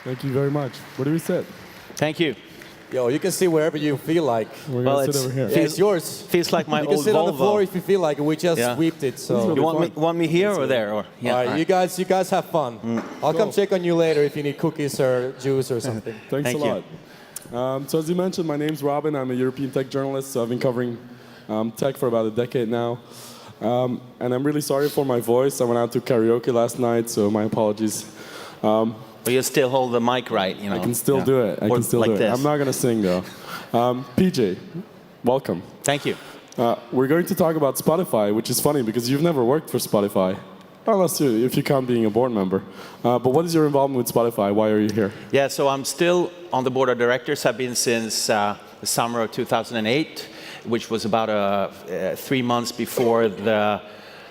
Thank you very much. Where do we sit? Thank you. Yo, you can sit wherever you feel like. We're going to sit over here. Yeah, it's yours. Feels like my you old can sit Volvo. on the floor if you feel like it. We just sweeped it. So You want me here or there? Or? Yeah. all right, you guys have fun. I'll come check on you later if you need cookies or juice or something. Thanks Thank a lot. So as you mentioned, my name's Robin. I'm a European tech journalist, so I've been covering tech for about a decade now. And I'm really sorry for my voice. I went out to karaoke last night, so my apologies. But you still hold the mic right, you know. I can still do it. I can still do it. I'm not going to sing, though. PJ, welcome. Thank you. We're going to talk about Spotify, which is funny because you've never worked for Spotify. Unless if you count being a board member. But what is your involvement with Spotify? Why are you here? Yeah, so I'm still on the board of directors. I've been since the summer of 2008, which was about 3 months before the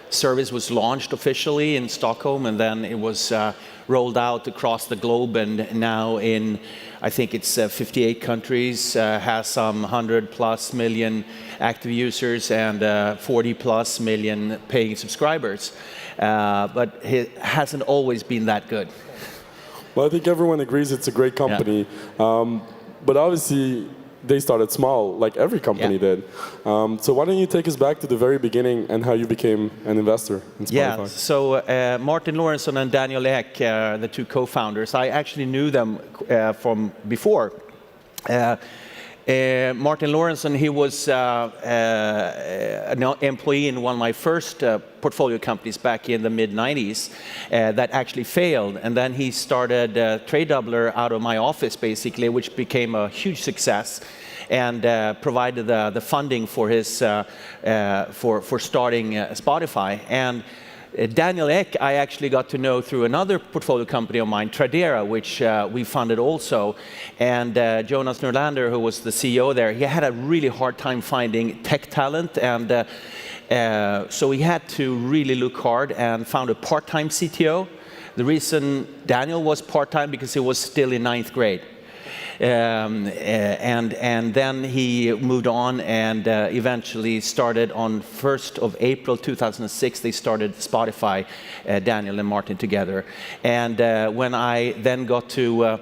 service was launched officially in Stockholm, and then it was rolled out across the globe, and now in, I think it's 58 countries, has some 100+ million active users and 40+ million paying subscribers. But it hasn't always been that good. Well, I think everyone agrees it's a great company. Yeah. But obviously, they started small, like every company did. So why don't you take us back to the very beginning and how you became an investor in Spotify? Yeah, so Martin Lorentzon and Daniel Ek, the two co-founders, I actually knew them from before. Martin Lorentzon, he was an employee in one of my first portfolio companies back in the mid-90s that actually failed. And then he started Trade Doubler out of my office, basically, which became a huge success and provided the funding for his for starting Spotify. And Daniel Ek, I actually got to know through another portfolio company of mine, Tradera, which we funded also. And Jonas Norlander, who was the CEO there, he had a really hard time finding tech talent. And so he had to really look hard and found a part-time CTO. The reason Daniel was part-time because he was still in 9th grade. And then he moved on and eventually started on 1st of April 2006, they started Spotify, Daniel and Martin together. And when I then got to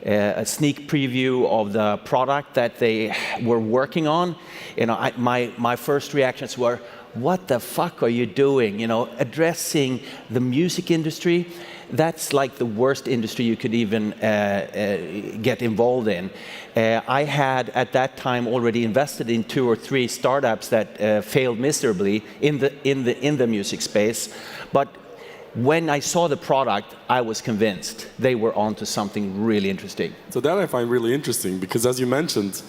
a sneak preview of the product that they were working on, you know, my first reactions were, what the fuck are you doing? You know, addressing the music industry, that's like the worst industry you could even get involved in. I had at that time already invested in 2 or 3 startups that failed miserably in the music space, but when I saw the product, I was convinced they were onto something really interesting. So that I find really interesting because, as you mentioned,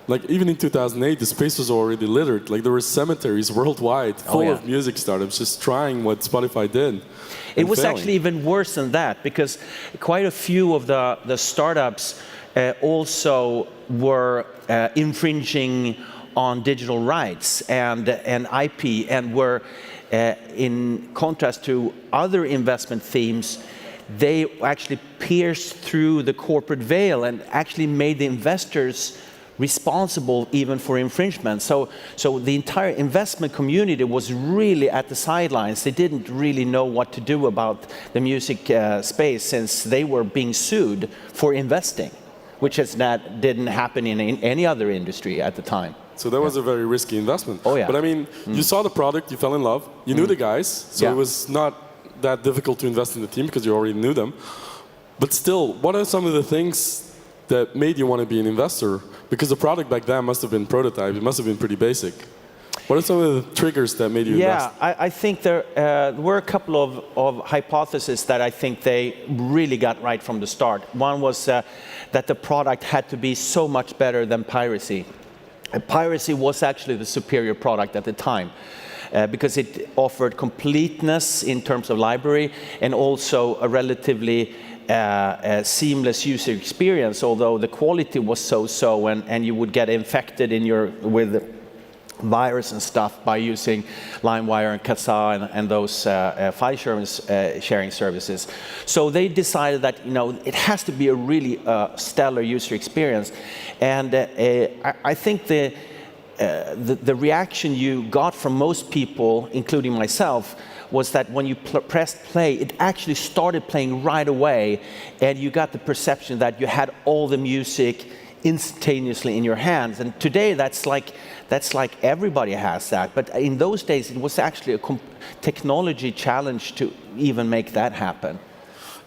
like even in 2008, the space was already littered. Like there were cemeteries worldwide full of music startups just trying what Spotify did. It was actually even worse than that because quite a few of the startups also were infringing on digital rights and IP, and were, in contrast to other investment themes, they actually pierced through the corporate veil and actually made the investors responsible even for infringement. So the entire investment community was really at the sidelines. They didn't really know what to do about the music space since they were being sued for investing, which didn't happen in any other industry at the time. So that was a very risky investment. Oh yeah. But I mean, you saw the product, you fell in love, you knew the guys, so it was not that difficult to invest in the team because you already knew them. But still, what are some of the things that made you want to be an investor? Because the product back then must have been prototype, it must have been pretty basic. What are some of the triggers that made you invest? Yeah, I think there were a couple of hypotheses that I think they really got right from the start. One was that the product had to be so much better than piracy. Piracy was actually the superior product at the time. Because it offered completeness in terms of library and also a relatively seamless user experience, although the quality was so-so and you would get infected with virus and stuff by using LimeWire and Kazaa and those file sharing services. So they decided that it has to be a really stellar user experience, and I think the reaction you got from most people, including myself, was that when you pressed play, it actually started playing right away, and you got the perception that you had all the music instantaneously in your hands. And today, that's like everybody has that. But in those days, it was actually a technology challenge to even make that happen.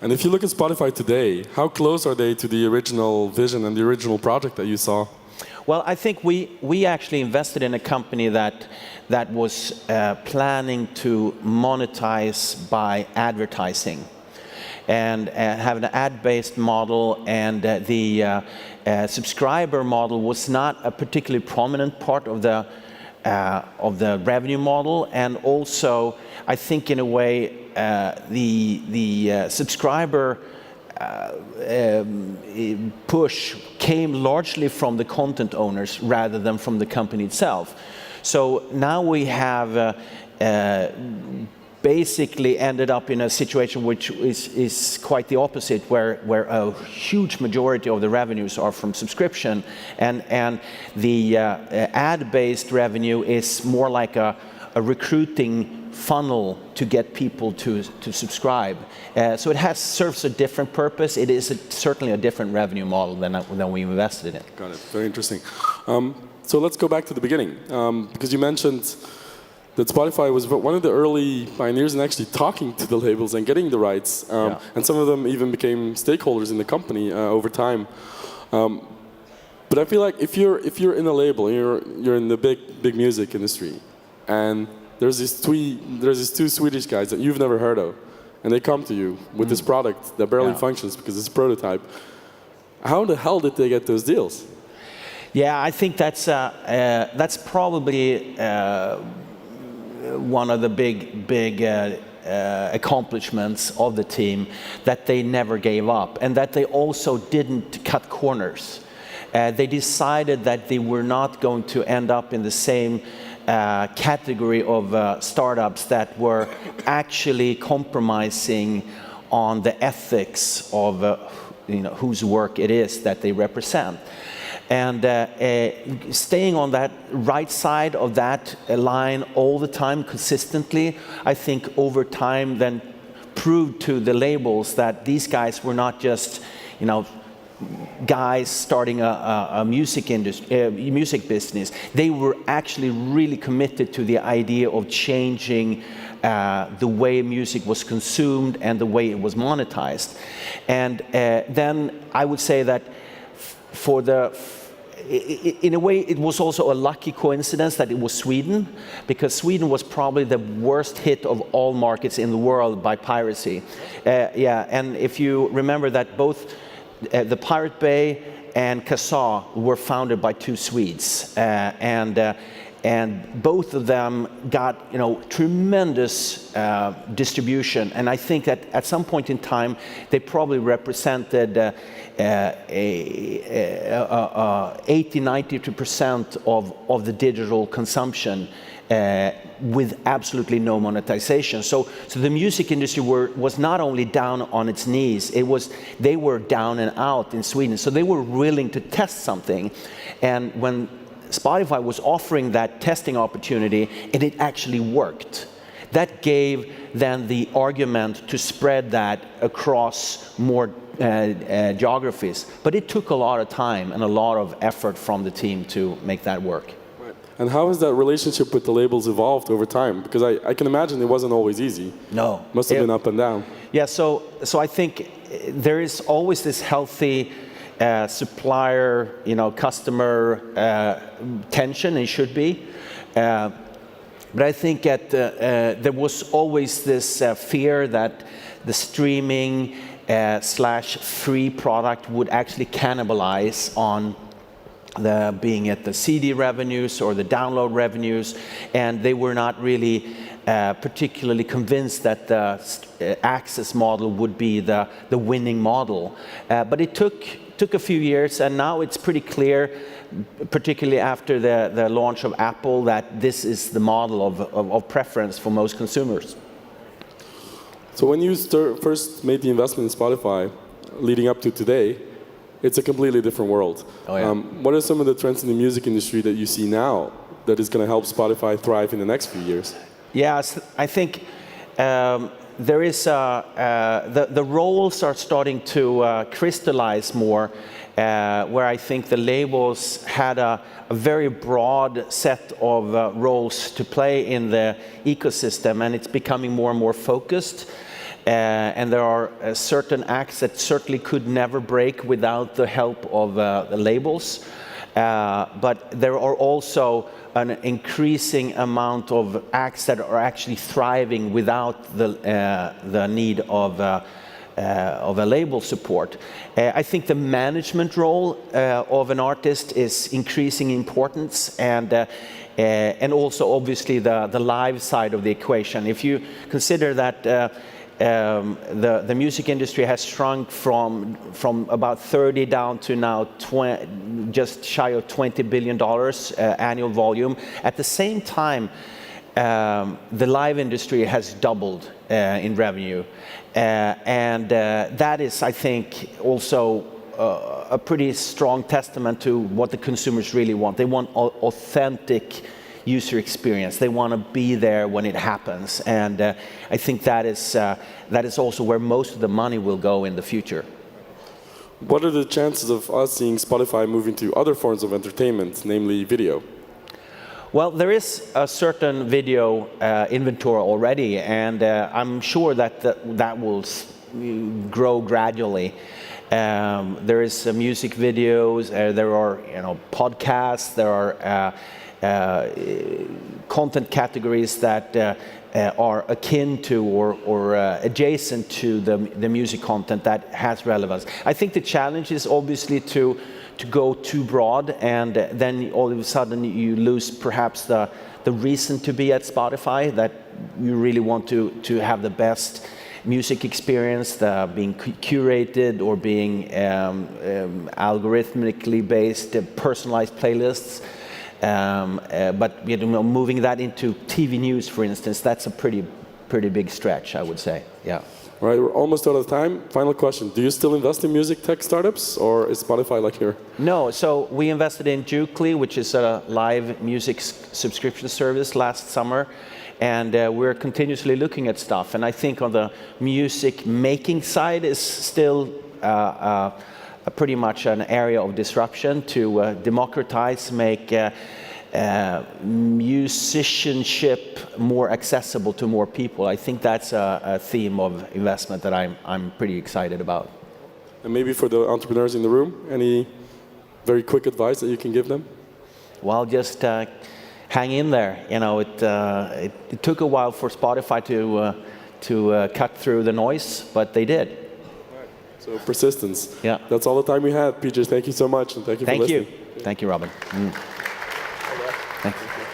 And if you look at Spotify today, how close are they to the original vision and the original project that you saw? Well, I think we actually invested in a company that was planning to monetize by advertising and have an ad-based model, and the subscriber model was not a particularly prominent part of the revenue model. And also, I think in a way, the subscriber push came largely from the content owners rather than from the company itself. So now we have basically ended up in a situation which is quite the opposite, where a huge majority of the revenues are from subscription, and the ad-based revenue is more like a recruiting funnel to get people to subscribe. So it serves a different purpose. It is certainly a different revenue model than we invested in it. Got it. Very interesting. So let's go back to the beginning, because you mentioned that Spotify was one of the early pioneers in actually talking to the labels and getting the rights, and some of them even became stakeholders in the company over time. But I feel like if you're in a label, you're in the big music industry, and there's these two Swedish guys that you've never heard of, and they come to you with this product that barely functions because it's a prototype. How the hell did they get those deals? Yeah, I think that's probably one of the big accomplishments of the team, that they never gave up, and that they also didn't cut corners. They decided that they were not going to end up in the same category of startups that were actually compromising on the ethics of whose work it is that they represent. And staying on that right side of that line all the time, consistently, I think over time then proved to the labels that these guys were not just, guys starting a music business. They were actually really committed to the idea of changing the way music was consumed and the way it was monetized. And then I would say that in a way, it was also a lucky coincidence that it was Sweden, because Sweden was probably the worst hit of all markets in the world by piracy. And if you remember that both the Pirate Bay and Kazaa were founded by two Swedes, and both of them got tremendous distribution. And I think that at some point in time, they probably represented 80-90% of the digital consumption with absolutely no monetization. So the music industry was not only down on its knees, they were down and out in Sweden. So they were willing to test something, and when Spotify was offering that testing opportunity, and it actually worked, that gave then the argument to spread that across more geographies. But it took a lot of time and a lot of effort from the team to make that work. Right. And how has that relationship with the labels evolved over time? Because I can imagine it wasn't always easy. No. Must have been up and down. Yeah, so I think there is always this healthy supplier, customer tension. It should be. But I think there was always this fear that the streaming /free product would actually cannibalize on being at the CD revenues or the download revenues, and they were not really particularly convinced that the access model would be the winning model. But it took a few years, and now it's pretty clear, particularly after the launch of Apple, that this is the model of preference for most consumers. So when you first made the investment in Spotify, leading up to today, it's a completely different world. Oh, yeah. What are some of the trends in the music industry that you see now that is going to help Spotify thrive in the next few years? Yes, I think there is the roles are starting to crystallize more, where I think the labels had a very broad set of roles to play in the ecosystem, and it's becoming more and more focused. And there are certain acts that certainly could never break without the help of the labels. But there are also an increasing amount of acts that are actually thriving without the need of a label support. I think the management role of an artist is increasing in importance, and also obviously the live side of the equation. If you consider that the music industry has shrunk from about 30 down to now just shy of $20 billion annual volume. At the same time, the live industry has doubled in revenue. And that is, I think, also a pretty strong testament to what the consumers really want. They want authentic user experience. They want to be there when it happens, and I think that is also where most of the money will go in the future. What are the chances of us seeing Spotify moving to other forms of entertainment, namely video? Well, there is a certain video inventory already, and I'm sure that that will grow gradually. There is music videos, there are podcasts, there are content categories that are akin to or adjacent to the music content that has relevance. I think the challenge is obviously to go too broad, and then all of a sudden you lose perhaps the reason to be at Spotify, that you really want to have the best music experience, being curated or being algorithmically based, personalized playlists. But moving that into TV news, for instance, that's a pretty big stretch, I would say. Yeah. All right, we're almost out of time. Final question: do you still invest in music tech startups, or is Spotify like here? No. So we invested in Jukely, which is a live music subscription service, last summer, and we're continuously looking at stuff. And I think on the music making side is still pretty much an area of disruption to democratize, make musicianship more accessible to more people. I think that's a theme of investment that I'm pretty excited about. And maybe for the entrepreneurs in the room, any very quick advice that you can give them? Well, just hang in there. It took a while for Spotify to cut through the noise, but they did. So persistence. Yeah. That's all the time we have. Pär, thank you so much, and thank you for listening. Thank you, Robin. Thank you.